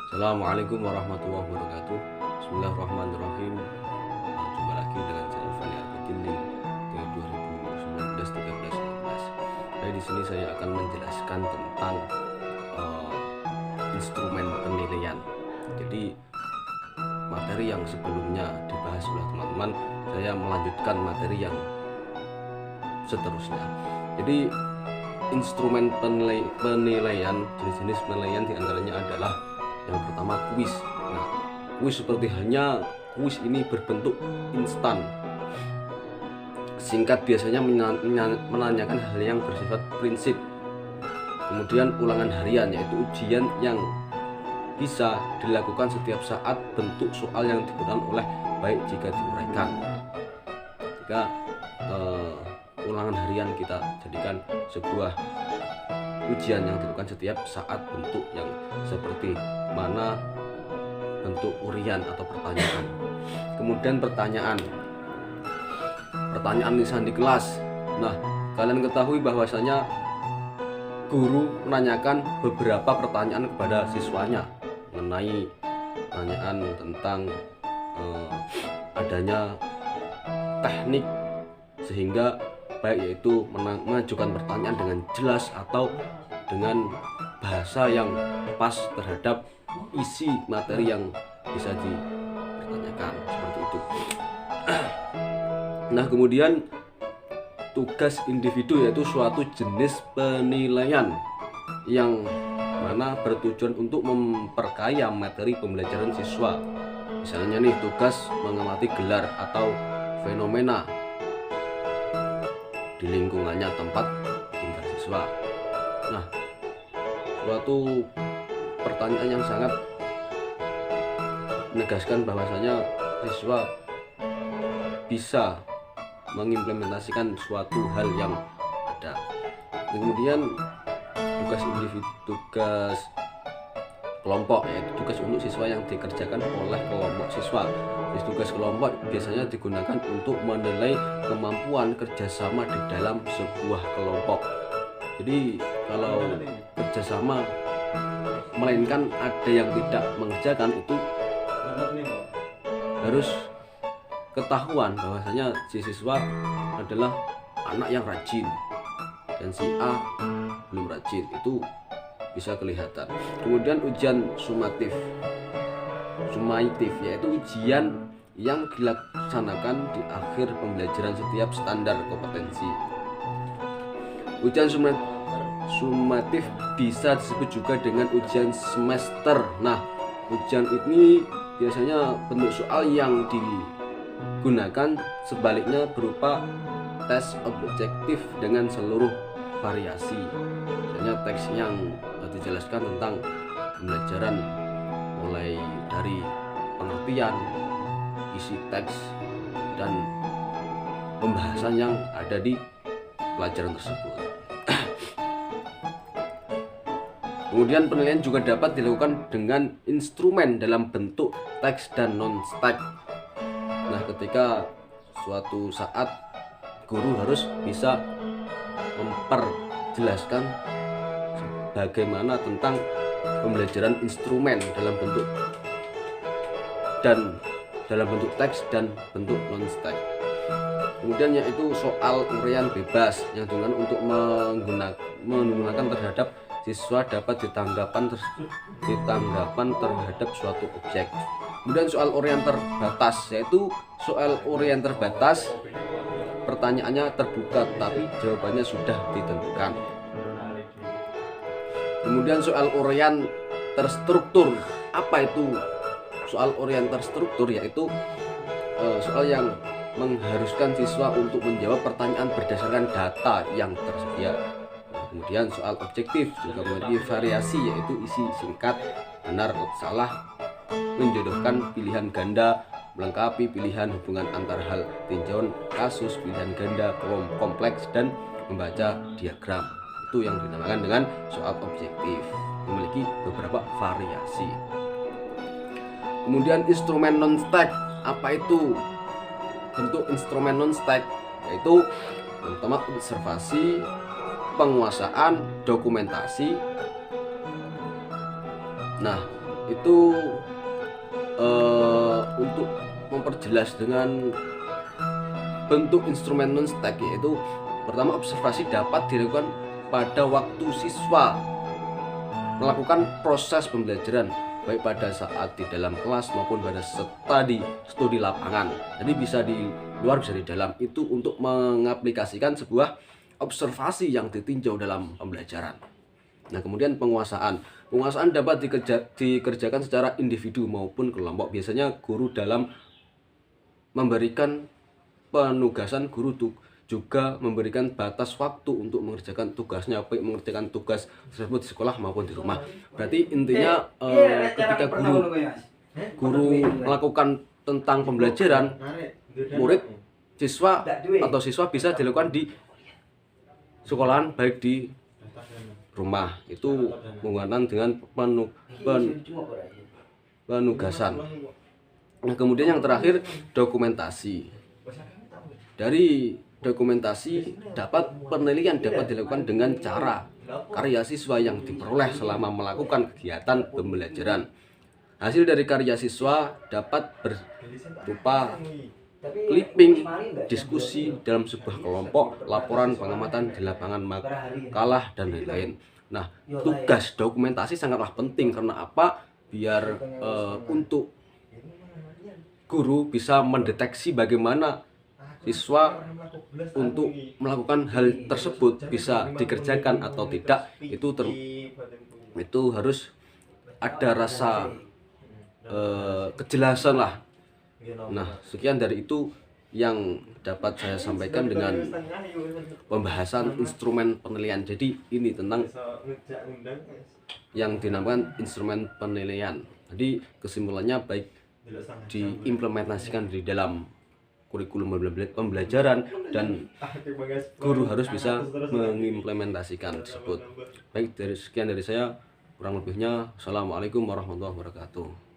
Assalamualaikum warahmatullahi wabarakatuh. Bismillahirrahmanirrahim. Jumpa lagi dengan channel Fani Arbidin di 2019-13-14. Nah, di sini saya akan menjelaskan tentang instrumen penilaian. Jadi materi yang sebelumnya dibahas oleh teman-teman, saya melanjutkan materi yang seterusnya. Jadi instrumen penilaian, jenis-jenis penilaian diantaranya adalah yang pertama kuis. Nah, kuis seperti halnya kuis ini berbentuk instan, singkat, biasanya menanyakan hal yang bersifat prinsip. Kemudian ulangan harian, yaitu ujian yang bisa dilakukan setiap saat, bentuk soal yang digunakan oleh baik jika diuraikan. Jika ulangan harian kita jadikan sebuah ujian yang dilakukan setiap saat, bentuk yang seperti mana bentuk urian atau pertanyaan. Kemudian pertanyaan lisan di kelas. Nah, kalian ketahui bahwasanya guru menanyakan beberapa pertanyaan kepada siswanya mengenai pertanyaan tentang adanya teknik, sehingga baik yaitu mengajukan pertanyaan dengan jelas atau dengan bahasa yang pas terhadap isi materi yang bisa dipertanyakan, seperti itu. Nah, kemudian tugas individu, yaitu suatu jenis penilaian yang mana bertujuan untuk memperkaya materi pembelajaran siswa. Misalnya nih, tugas mengamati gelar atau fenomena di lingkungannya tempat tinggal siswa. Nah, suatu pertanyaan yang sangat menegaskan bahwasanya siswa bisa mengimplementasikan suatu hal yang ada. Kemudian tugas individu, tugas kelompok, yaitu tugas untuk siswa yang dikerjakan oleh kelompok siswa. Tugas kelompok biasanya digunakan untuk menilai kemampuan kerjasama di dalam sebuah kelompok. Jadi kalau kerjasama melainkan ada yang tidak mengerjakan, itu harus ketahuan bahwasanya si siswa adalah anak yang rajin dan si A belum rajin, itu bisa kelihatan. Kemudian ujian sumatif, yaitu ujian yang dilaksanakan di akhir pembelajaran setiap standar kompetensi. Ujian sumatif bisa disebut juga dengan ujian semester. Nah, ujian ini biasanya bentuk soal yang digunakan sebaliknya berupa tes objektif dengan seluruh variasi. Misalnya teks yang dijelaskan tentang pembelajaran mulai dari pengertian, isi teks, dan pembahasan yang ada di pelajaran tersebut. Kemudian penilaian juga dapat dilakukan dengan instrumen dalam bentuk teks dan non-teks. Nah, ketika suatu saat guru harus bisa memperjelaskan bagaimana tentang pembelajaran instrumen dalam bentuk teks dan bentuk non-teks. Kemudian yaitu soal uraian bebas yang digunakan untuk menggunakan terhadap siswa dapat ditanggapan terhadap suatu objek. Kemudian soal uraian terbatas, yaitu soal uraian terbatas pertanyaannya terbuka tapi jawabannya sudah ditentukan. Kemudian soal uraian terstruktur. Apa itu soal uraian terstruktur? Yaitu soal yang mengharuskan siswa untuk menjawab pertanyaan berdasarkan data yang tersedia. Kemudian soal objektif juga memiliki variasi, yaitu isi singkat, benar atau salah, menjodohkan pilihan ganda, melengkapi pilihan hubungan antar hal, tinjauan kasus, pilihan ganda, kompleks, dan membaca diagram. Itu yang dinamakan dengan soal objektif, memiliki beberapa variasi. Kemudian instrumen non-teks. Apa itu bentuk instrumen non-teks? Yaitu pertama observasi, penguasaan, dokumentasi. Nah, itu untuk memperjelas dengan bentuk instrumen non-stack, yaitu pertama, observasi dapat dilakukan pada waktu siswa melakukan proses pembelajaran, baik pada saat di dalam kelas maupun pada studi lapangan. Jadi bisa di luar bisa di dalam, itu untuk mengaplikasikan sebuah observasi yang ditinjau dalam pembelajaran. Nah, kemudian penguasaan dapat dikerjakan secara individu maupun kelompok. Biasanya guru dalam memberikan penugasan, guru juga memberikan batas waktu untuk mengerjakan tugasnya, baik mengerjakan tugas tersebut di sekolah maupun di rumah. Berarti intinya ketika guru melakukan tentang pembelajaran, murid, siswa atau siswa bisa dilakukan di sekolahan baik di rumah, itu menggunakan dengan penugasan. Nah, kemudian yang terakhir, dokumentasi. Dari dokumentasi penilaian dapat dilakukan dengan cara karya siswa yang diperoleh selama melakukan kegiatan pembelajaran. Hasil dari karya siswa dapat berupa clipping, diskusi dalam sebuah kelompok, laporan pengamatan di lapangan, makalah, dan lain-lain. Nah, tugas dokumentasi sangatlah penting. Karena apa? Biar untuk guru bisa mendeteksi bagaimana siswa untuk melakukan hal tersebut bisa dikerjakan atau tidak. Itu harus ada rasa kejelasan lah. Nah, sekian dari itu yang dapat saya sampaikan dengan pembahasan instrumen penilaian. Jadi ini tentang yang dinamakan instrumen penilaian. Jadi kesimpulannya, baik diimplementasikan di dalam kurikulum pembelajaran dan guru harus bisa mengimplementasikan tersebut. Baik, sekian dari saya, kurang lebihnya assalamualaikum warahmatullahi wabarakatuh.